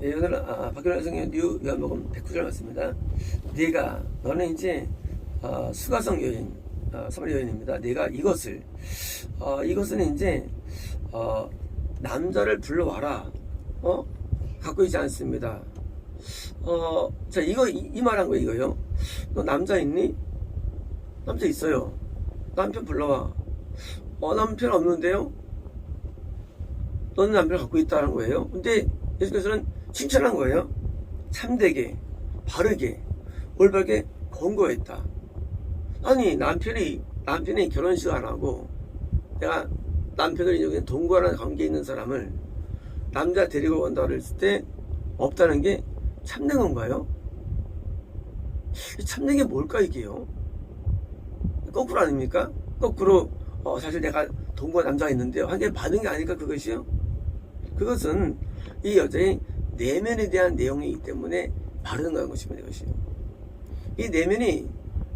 예, 오늘 박근혜 성경 뉴 요한복음 109절 맞습니다. 너는 이제 수가성 여인, 서머리 여인입니다. 네가 이것은 이제 남자를 불러와라. 갖고 있지 않습니다. 자, 이 말한 거 이거요. 너 남자 있니? 남자 있어요. 남편 불러와. 남편 없는데요? 너는 남편을 갖고 있다는 거예요. 근데 예수께서는 칭찬한 거예요. 참되게, 바르게, 올바르게 권고했다. 아니, 남편이 결혼식 안 하고, 내가 남편을 여기 동거하는 관계에 있는 사람을 남자 데리고 온다고 했을 때 없다는 게 참된 건가요? 참된 게 뭘까, 이게요? 거꾸로 아닙니까? 거꾸로, 사실 내가 동거 남자가 있는데요. 한 개 받은 게 아닐까, 그것이요? 그것은 이 여자의 내면에 대한 내용이기 때문에 바르는 것입니다. 이것이요. 이 내면이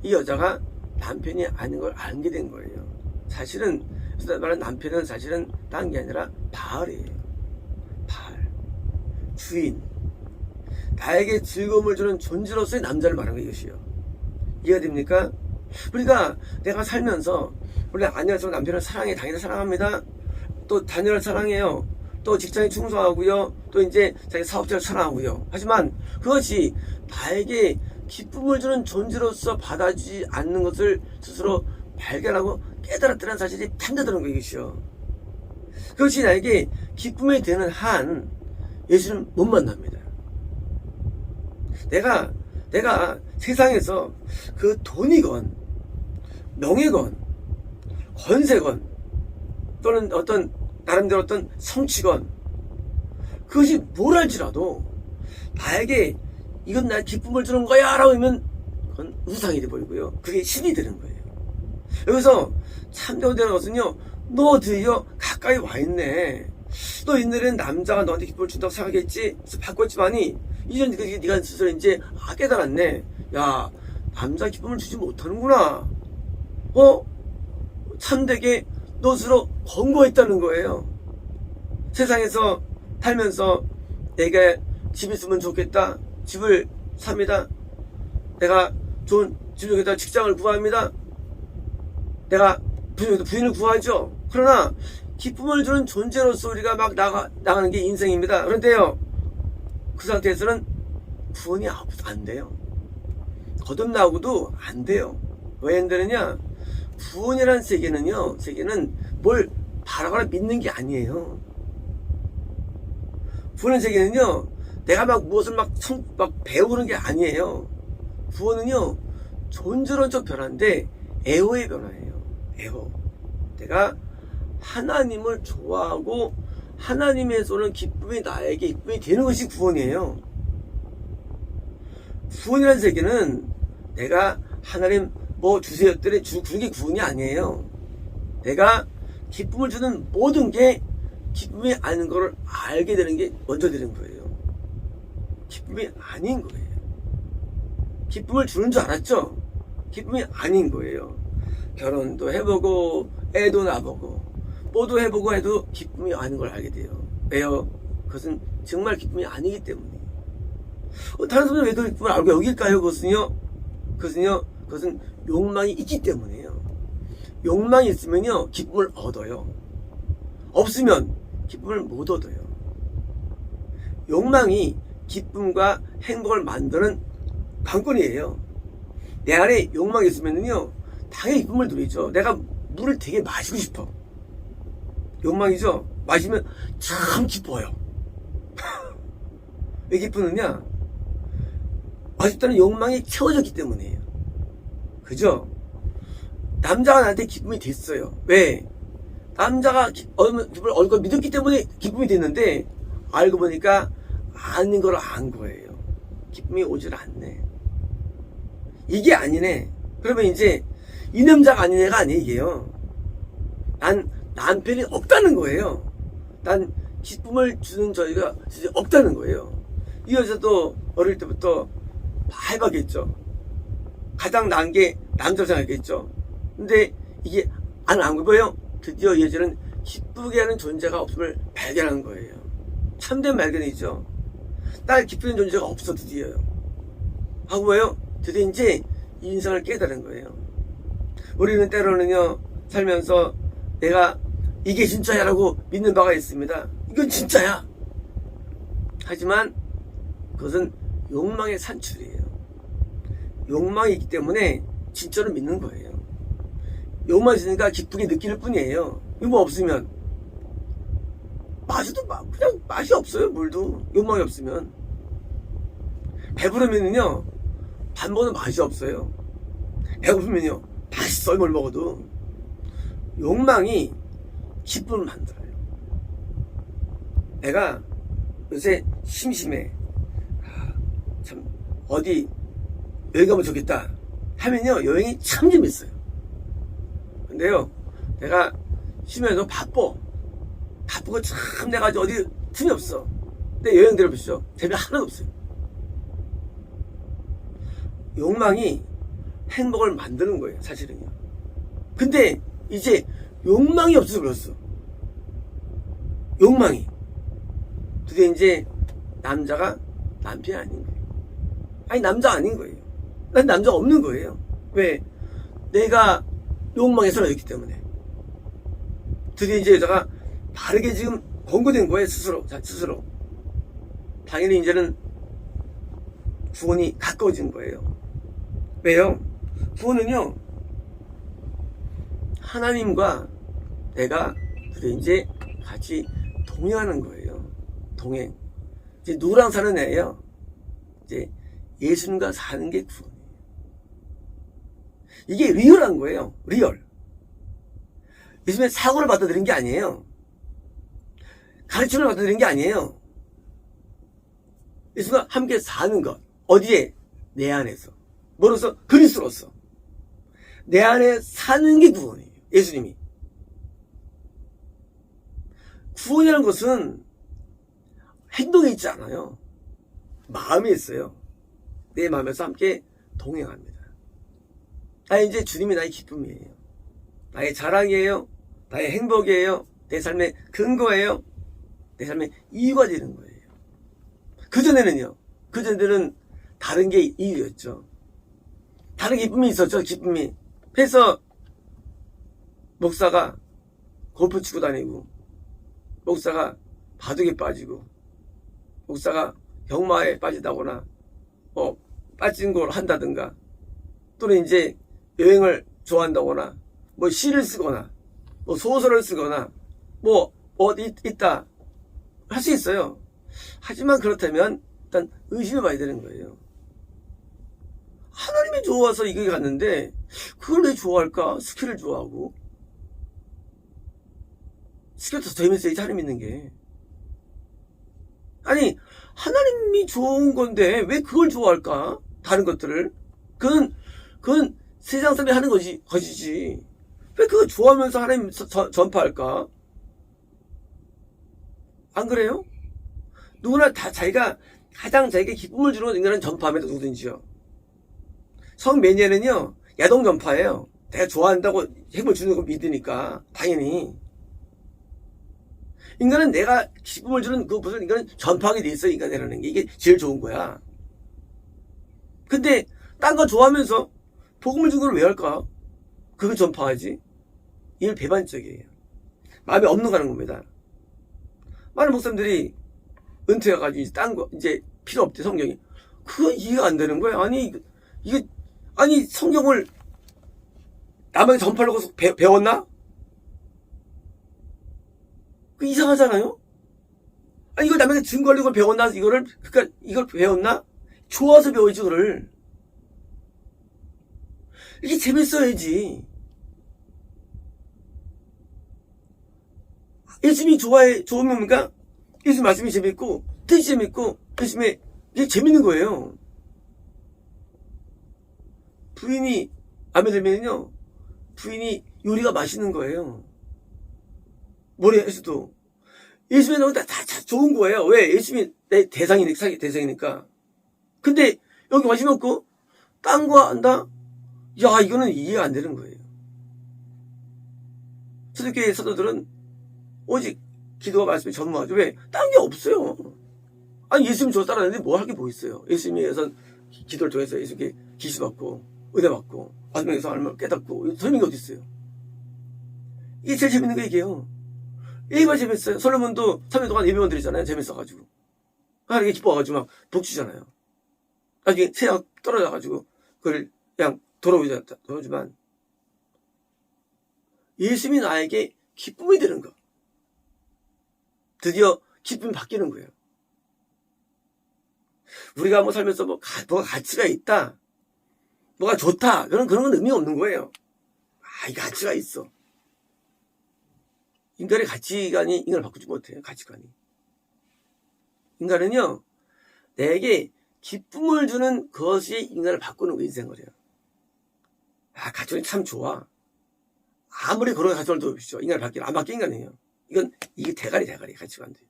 이 여자가 남편이 아닌 걸 알게 된 거예요. 사실은 말하는 남편은 사실은 딴 게 아니라 바알이에요. 바알, 주인, 나에게 즐거움을 주는 존재로서의 남자를 말하는 것이요. 이해가 됩니까? 우리가 내가 살면서 원래 아내로서 남편을 사랑해, 당연히 사랑합니다. 또 자녀를 사랑해요. 또 직장에 충성하고요. 또 이제 자기 사업자를 사랑하고요. 하지만 그것이 나에게 기쁨을 주는 존재로서 받아주지 않는 것을 스스로 발견하고 깨달았다는 사실이 판단되는 것이죠. 그것이 나에게 기쁨이 되는 한 예수는 못 만납니다. 내가 세상에서 그 돈이건 명예건 권세건 또는 어떤 나름대로 어떤 성취건 그것이 뭘 할지라도 나에게 이건 나의 기쁨을 주는 거야 라고 하면 그건 우상이 되어버리고요. 그게 신이 되는 거예요. 여기서 참되는 것은요, 너 드디어 가까이 와 있네. 너 옛날에는 남자가 너한테 기쁨을 준다고 생각했지? 그래서 바꿨지만이 이젠 네가 스스로 이제 깨달았네. 야, 남자 기쁨을 주지 못하는구나. 참되게 너 스스로 권고했다는 거예요. 세상에서 살면서 내가 집 있으면 좋겠다. 집을 삽니다. 내가 좋은 집을 좋겠다. 직장을 구합니다. 내가 부인을 구하죠. 그러나 기쁨을 주는 존재로서 우리가 막 나가는 게 인생입니다. 그런데요, 그 상태에서는 구원이 안 돼요. 거듭나고도 안 돼요. 왜 안 되느냐? 구원이라는 세계는 뭘 바라거나 믿는 게 아니에요. 구원의 세계는요, 내가 막 무엇을 막 배우는 게 아니에요. 구원은요, 존재론적 변화인데, 애호의 변화예요. 애호. 내가 하나님을 좋아하고, 하나님에서 오는 기쁨이 나에게 기쁨이 되는 것이 구원이에요. 구원이라는 세계는 내가 하나님 주세요 했더니 그런 게 구원이 아니에요. 내가 기쁨을 주는 모든 게 기쁨이 아닌 걸 알게 되는 게 먼저 되는 거예요. 기쁨이 아닌 거예요. 기쁨을 주는 줄 알았죠? 기쁨이 아닌 거예요. 결혼도 해보고 애도 낳아보고 뭐도 해보고 해도 기쁨이 아닌 걸 알게 돼요. 왜요? 그것은 정말 기쁨이 아니기 때문에. 다른 사람은 왜 더 기쁨을 알고 여길까요? 그것은 욕망이 있기 때문이에요. 욕망이 있으면요, 기쁨을 얻어요. 없으면 기쁨을 못 얻어요. 욕망이 기쁨과 행복을 만드는 관건이에요. 내 안에 욕망이 있으면요, 당연히 기쁨을 누리죠. 내가 물을 되게 마시고 싶어. 욕망이죠. 마시면 참 기뻐요. 왜 기쁘느냐? 맛있다는 욕망이 채워졌기 때문이에요. 그죠? 남자가 나한테 기쁨이 됐어요. 왜? 남자가 기쁨을 얻을 걸 믿었기 때문에 기쁨이 됐는데, 알고 보니까 아닌 걸 안 거예요. 기쁨이 오질 않네. 이게 아니네. 그러면 이제 이 남자가 아닌 애가 아니에요, 이게요. 난 남편이 없다는 거예요. 난 기쁨을 주는 저희가 진짜 없다는 거예요. 이 여자도 어릴 때부터 해봤겠죠. 가장 나은 게 남자로 생각했겠죠. 근데 이게 안 거예요. 드디어 이 여자는 기쁘게 하는 존재가 없음을 발견한 거예요. 참된 발견이죠. 날 기쁘는 존재가 없어, 드디어요. 하고 뭐예요? 드디어 이제 인생을 깨달은 거예요. 우리는 때로는요, 살면서 내가 이게 진짜야라고 믿는 바가 있습니다. 이건 진짜야. 하지만 그것은 욕망의 산출이에요. 욕망이 있기 때문에 진짜로 믿는 거예요. 욕망이 있으니까 기쁘게 느낄 뿐이에요. 이거 뭐 없으면 마셔도 그냥 맛이 없어요. 물도 욕망이 없으면. 배부르면은요 밥 먹어도 맛이 없어요. 배고프면요 맛있어요. 뭘 먹어도. 욕망이 기쁨을 만들어요. 내가 요새 심심해. 참 어디 여행 가면 좋겠다 하면요 여행이 참 재밌어요. 근데요 내가 심해도 바쁘고 참 내가 어디 틈이 없어. 근데 여행 들어보시죠. 재미 하나도 없어요. 욕망이 행복을 만드는 거예요 사실은요. 근데 이제 욕망이 없어서 그렇어. 욕망이 드디어 이제 남자가 남편이 아닌 거예요. 아니 남자 아닌 거예요. 난 남자 없는 거예요. 왜? 내가 욕망에 사로잡기 때문에. 드디어 이제 여자가 바르게 지금 권고된 거예요. 스스로. 당연히 이제는 구원이 가까워진 거예요. 왜요? 구원은요 하나님과 내가 드디어 이제 같이 동행하는 거예요. 동행. 이제 누구랑 사는 애예요? 이제 예수님과 사는 게 구원이에요. 이게 리얼한 거예요. 리얼. 예수님의 사고를 받아들인 게 아니에요. 가르침을 받아들인 게 아니에요. 예수님과 함께 사는 것. 어디에? 내 안에서. 뭐로서? 그리스도로서. 내 안에 사는 게 구원이에요. 예수님이. 구원이라는 것은 행동에 있지 않아요. 마음에 있어요. 내 마음에서 함께 동행합니다. 이제 주님이 나의 기쁨이에요. 나의 자랑이에요. 나의 행복이에요. 내 삶의 근거예요. 내 삶의 이유가 되는 거예요. 그전에는요. 그전에는 다른 게 이유였죠. 다른 기쁨이 있었죠. 기쁨이. 그래서 목사가 골프 치고 다니고, 목사가 바둑에 빠지고, 목사가 경마에 빠지다거나 빠진 걸 한다든가, 또는 이제 여행을 좋아한다거나, 시를 쓰거나, 소설을 쓰거나, 어디 있다 할 수 있어요. 하지만 그렇다면 일단 의심해 봐야 되는 거예요. 하나님이 좋아서 이거 갔는데 그걸 왜 좋아할까? 스킬을 좋아하고. 스킬이 더 재밌어야지 하나님 믿는 게. 아니 하나님이 좋은 건데 왜 그걸 좋아할까? 다른 것들을. 그건 세상 사람이 하는 것이지. 왜 그거 좋아하면서 하나님 전파할까? 안 그래요? 누구나 다 가장 자기가 기쁨을 주는 인간은 전파합니다. 누구든지요. 성매니아는요 야동 전파예요. 내가 좋아한다고 힘을 주는 거 믿으니까 당연히. 인간은 내가 기쁨을 주는 무슨 인간은 전파하게 돼 있어. 인간이라는 게 이게 제일 좋은 거야. 근데 딴 거 좋아하면서 복음을 주는 걸 왜 할까? 그걸 전파하지. 이걸 배반적이에요. 마음에 없는 거라는 겁니다. 많은 목사님들이 은퇴해가지고 이제 딴 거 이제 필요 없대 성경이. 그거 이해가 안 되는 거예요. 아니 성경을 남에게 전파하려고 배웠나? 그 이상하잖아요. 아니 이걸 남에게 증거하려고 배웠나? 이걸 배웠나? 좋아서 배우지 그걸. 이게 재밌어야지. 예수님이 좋은 겁니까? 예수님 말씀이 재밌고 뜻이 재밌고 예수님의 이게 재밌는 거예요. 부인이 마음에 들면요 부인이 요리가 맛있는 거예요. 뭐래 해서도 예수님이 너무 다 좋은 거예요. 왜? 예수님이 내 대상이니까. 근데 여기 관심 없고 딴 거 한다? 야 이거는 이해가 안 되는 거예요. 초대교회 사도들은 오직 기도와 말씀이 전무하죠. 왜? 딴 게 없어요. 아니 예수님 저 따라하는데 뭐 할 게 뭐 있어요. 예수님에 의해서 기도를 통해서 예수님께 기시받고 은혜 받고 아수명에서 하나님을 깨닫고 설명이 어디 있어요. 이게 제일 재밌는 거 이게요. 예배가 재밌어요. 솔로몬도 3년 동안 예배원 드리잖아요. 재밌어가지고 하나님께 기뻐가지고 막 복 주잖아요. 나중에 새가 떨어져가지고 그걸 그냥 돌아오지만 예수님이 나에게 기쁨이 되는 거. 드디어 기쁨이 바뀌는 거예요. 우리가 뭐 살면서 뭐가 가치가 있다, 뭐가 좋다, 그런 건 의미 없는 거예요. 이 가치가 있어. 인간의 가치관이 인간을 바꾸지 못해요. 가치관이. 인간은요, 내게 기쁨을 주는 것이 인간을 바꾸는 거 인생을 해요. 가치관이 참 좋아. 아무리 그런 가치관을 둬보시죠. 인간을 안 바뀌는 인간이에요. 이게 대가리 가치관들.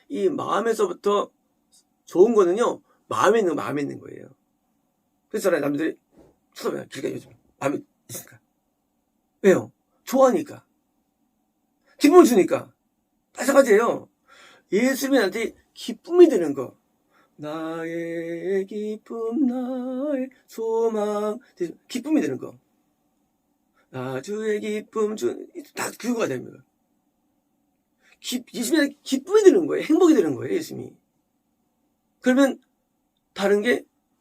이 마음에서부터 좋은 거는요, 마음에 있는 거예요. 그래서 남들이 쳐다봐요. 길 가요, 요즘. 마음에 있으니까. 왜요? 좋아하니까. 기쁨을 주니까. 마찬가지예요. 예수님이 나한테 기쁨이 되는 거. 나의 기쁨, 나의 소망. 기쁨이 되는 거. 주의 기쁨, 다 그거가 됩니다. 예수님이 기쁨이 되는 거예요. 행복이 되는 거예요, 예수님이. 그러면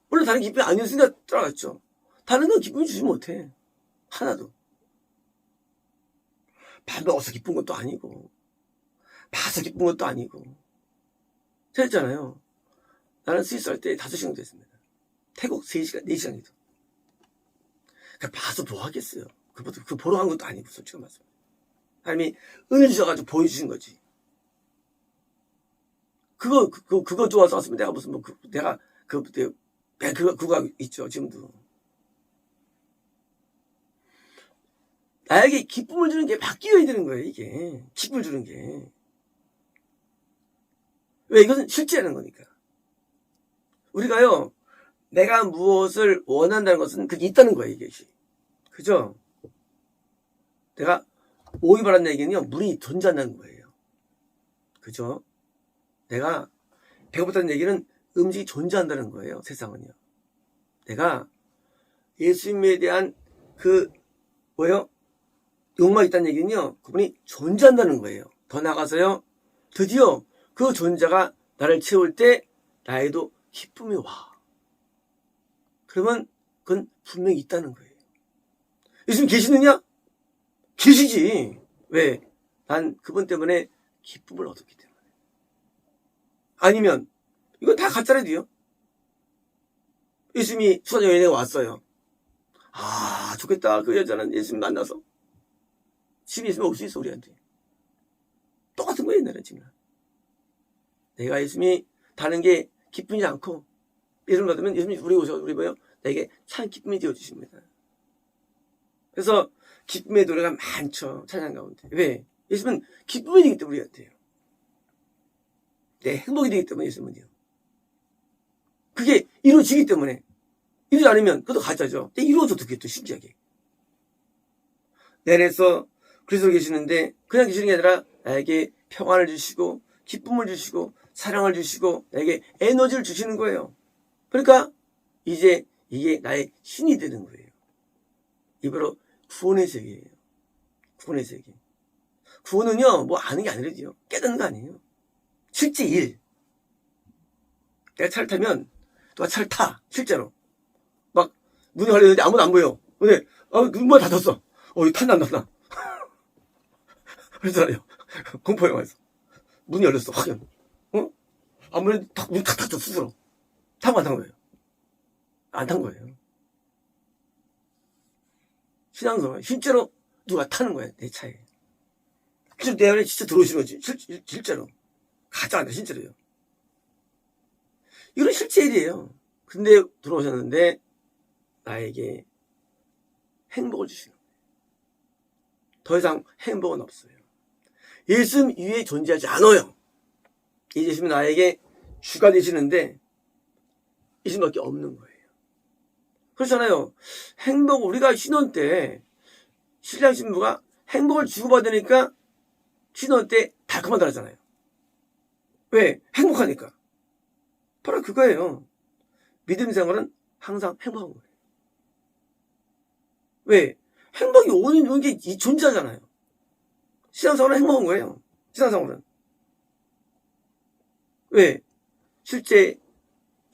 물론 다른 기쁨이 아니었으니까 떠나갔죠. 다른 건 기쁨이 주지 못해. 하나도. 밥 먹어서 기쁜 것도 아니고, 봐서 기쁜 것도 아니고. 제가 했잖아요. 나는 스위스 할 때 5시간 정도 됐습니다. 태국 3시간, 4시간이도. 그러니까 봐서 뭐 하겠어요. 그 보러 간 것도 아니고, 솔직히 말씀. 하나님이 은혜 주셔가지고 보여주신 거지. 그거 좋아서 왔으면 내가 무슨 그거 있죠, 지금도. 나에게 기쁨을 주는 게 바뀌어야 되는 거예요, 이게. 기쁨을 주는 게. 왜? 이것은 실제하는 거니까. 우리가요, 내가 무엇을 원한다는 것은 그게 있다는 거예요, 이게. 그죠? 내가 오이 바란다는 얘기는요, 물이 존재한다는 거예요. 그죠? 내가 배고프다는 얘기는 음식이 존재한다는 거예요, 세상은요. 내가 예수님에 대한 욕망이 있다는 얘기는요, 그분이 존재한다는 거예요. 더 나아가서요, 드디어 그 존재가 나를 채울 때 나에도 기쁨이 와. 그러면 그건 분명히 있다는 거예요. 예수님 계시느냐? 계시지. 왜? 난 그분 때문에 기쁨을 얻었기 때문에. 아니면 이건 다 가짜라도요. 예수님이 수사장 여인에 왔어요. 좋겠다. 그 여자는 예수님 만나서 집에 있으면 올 수 있어, 우리한테. 똑같은 거예요, 옛날에 지금. 내가 예수님이 다른 게 기쁘지 않고 예수님 받으면 예수님이 우리 뭐요? 내게 참 기쁨이 되어주십니다. 그래서 기쁨의 노래가 많죠, 찬양 가운데. 왜? 예수님은 기쁨이 되기 때문에 우리한테요. 내 행복이 되기 때문에 예수님은요. 그게 이루어지기 때문에. 이루지 않으면 그것도 가짜죠. 이루어져도 그게 또 신기하게. 내 안에서 그리스도 계시는데 그냥 계시는 게 아니라 나에게 평안을 주시고 기쁨을 주시고 사랑을 주시고 나에게 에너지를 주시는 거예요. 그러니까 이제 이게 나의 신이 되는 거예요. 이 바로 구원의 세계예요. 구원의 세계. 구원은요, 뭐 아는 게 아니라요. 깨닫는 거 아니에요. 실제 일. 내가 차를 타면 누가 차를 타. 실제로. 막 문이 열렸는데 아무도 안 보여. 근데 문만 닫았어. 이거 탄다. 그러잖아요. 공포 영화에서. 문이 열렸어. 확연. 아무래도 문 탁 닫았어, 스스로. 타고 안 탄 거예요. 안 탄 거예요. 신앙생활. 실제로 누가 타는 거야, 내 차에. 실제로 내 안에 진짜 들어오시는 거지. 실제로. 가짜 아니라 진짜로요. 이건 실제 일이에요. 근데 들어오셨는데 나에게 행복을 주시는 거예요. 더 이상 행복은 없어요. 예수님 위에 존재하지 않아요. 이제 예수님이 나에게 주가 되시는데 예수님밖에 없는 거예요. 그렇잖아요. 우리가 신혼 때 신랑 신부가 행복을 주고받으니까 신혼 때 달콤하다 하잖아요. 왜? 행복하니까. 바로 그거예요. 믿음 생활은 항상 행복한 거예요. 왜? 행복이 오는 게 존재하잖아요. 신앙생활은 행복한 거예요. 신앙생활은. 왜? 실제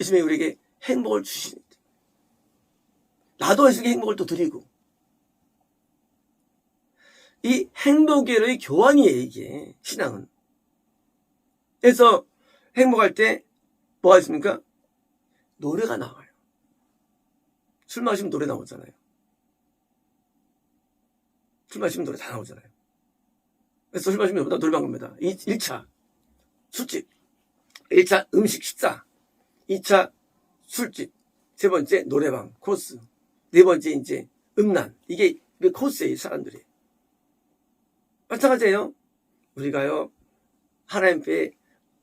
예수님이 우리에게 행복을 주시니까. 나도 예수님께 행복을 또 드리고. 이 행복의 교환이에요, 이게. 신앙은. 그래서 행복할 때 뭐가 있습니까? 노래가 나와요. 술 마시면 노래 나오잖아요. 술 마시면 노래 다 나오잖아요. 그래서 술 마시면 노래방 갑니다. 1차 술집, 1차 음식 식사, 2차 술집, 세 번째 노래방 코스, 네 번째 이제 음란. 이게 코스예요, 사람들이. 마찬가지예요. 우리가요, 하나님 앞에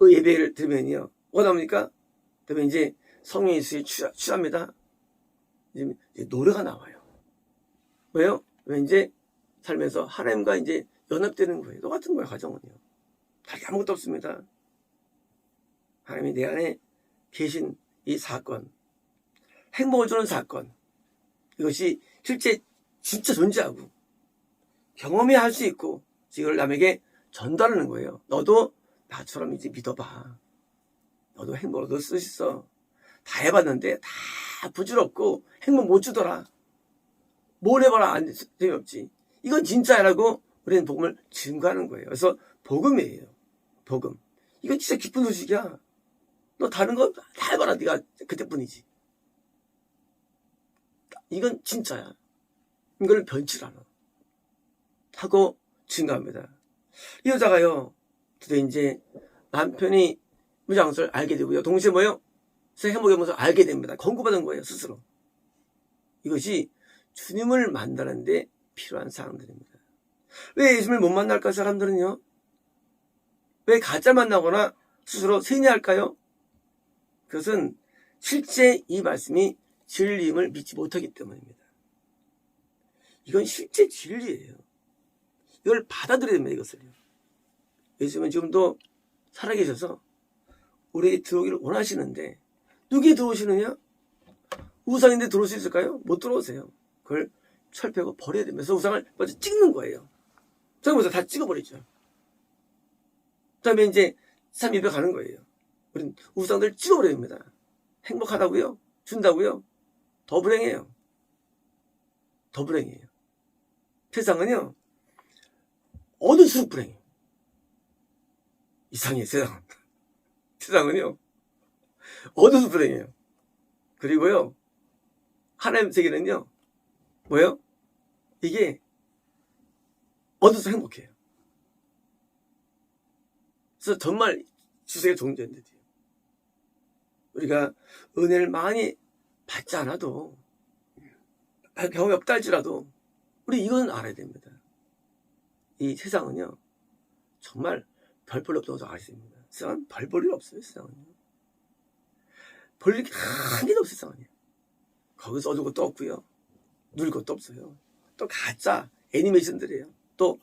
예배를 드리면요, 뭐가 나옵니까? 그러면 이제 성령 예수에 취합니다. 이제 노래가 나와요. 왜요? 왜 이제 살면서 하나님과 이제 연합되는 거예요. 똑같은 거예요, 가정은요. 다르게 아무것도 없습니다. 하나님이 내 안에 계신 이 사건, 행복을 주는 사건, 이것이 실제 진짜 존재하고 경험해야 할 수 있고 이걸 남에게 전달하는 거예요. 너도 나처럼 이제 믿어봐. 너도 행복을 얻을 수 있어. 다 해봤는데 다 부질없고 행복 못 주더라. 뭘 해봐라 안 재미없지. 이건 진짜라고 우리는 복음을 증거하는 거예요. 그래서 복음이에요. 복음. 이건 진짜 기쁜 소식이야. 너 다른 거 다 해봐라. 네가 그때뿐이지. 이건 진짜야. 이걸 변치 않아. 하고 증거합니다. 이 여자가요, 드디어 이제 남편이 무장수를 알게 되고요. 동시에 뭐요? 행복의 모습을 알게 됩니다. 권고받은 거예요, 스스로. 이것이 주님을 만나는데 필요한 사항들입니다. 왜 예수님을 못 만날까, 사람들은요? 왜 가짜 만나거나 스스로 세뇌할까요? 그것은 실제 이 말씀이 진리임을 믿지 못하기 때문입니다. 이건 실제 진리예요. 이걸 받아들여야 됩니다, 이것을요. 예수님은 지금도 살아계셔서 우리에게 들어오기를 원하시는데, 누구에 들어오시느냐? 우상인데 들어올 수 있을까요? 못 들어오세요. 그걸 철폐하고 버려야 되면서 우상을 먼저 찍는 거예요. 저기서 다 찍어버리죠. 그 다음에 이제 3일배 가는 거예요. 우린 우상들 찍어버려야 됩니다. 행복하다고요? 준다고요? 더 불행해요. 더 불행해요. 세상은요, 얻을수록 불행해요. 이상해요, 세상은. 세상은요, 얻을수록 불행해요. 그리고요, 하나님 세계는요, 뭐예요? 이게 얻을수록 행복해요. 그래서 정말 주세가 존재인데, 우리가 은혜를 많이 받지 않아도, 경험이 없다 할지라도 우리 이건 알아야 됩니다. 이 세상은요, 정말 별 볼 없다고 알아야 됩니다. 세상은 별 볼 일 없어요. 세상은요, 볼 일 한 개도 없어요. 세상은요. 거기서 얻을 것도 없고요, 누릴 것도 없어요. 또 가짜 애니메이션들이에요. 또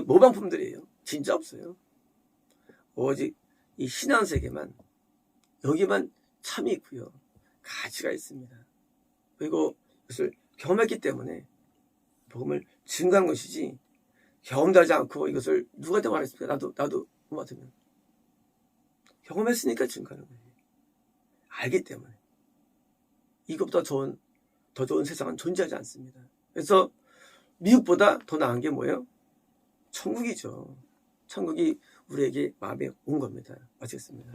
모방품들이에요. 진짜 없어요. 오직 이 신앙 세계만, 여기만 참이 있고요, 가치가 있습니다. 그리고 그것을 경험했기 때문에 복음을 증거하는 것이지, 경험도 하지 않고 이것을 누구한테 말했습니까? 나도 뭐 같으면 경험했으니까 증거하는 거예요. 알기 때문에. 이것보다 더 좋은 세상은 존재하지 않습니다. 그래서 미국보다 더 나은 게 뭐예요? 천국이죠. 천국이 우리에게 마음에 온 겁니다. 마치겠습니다.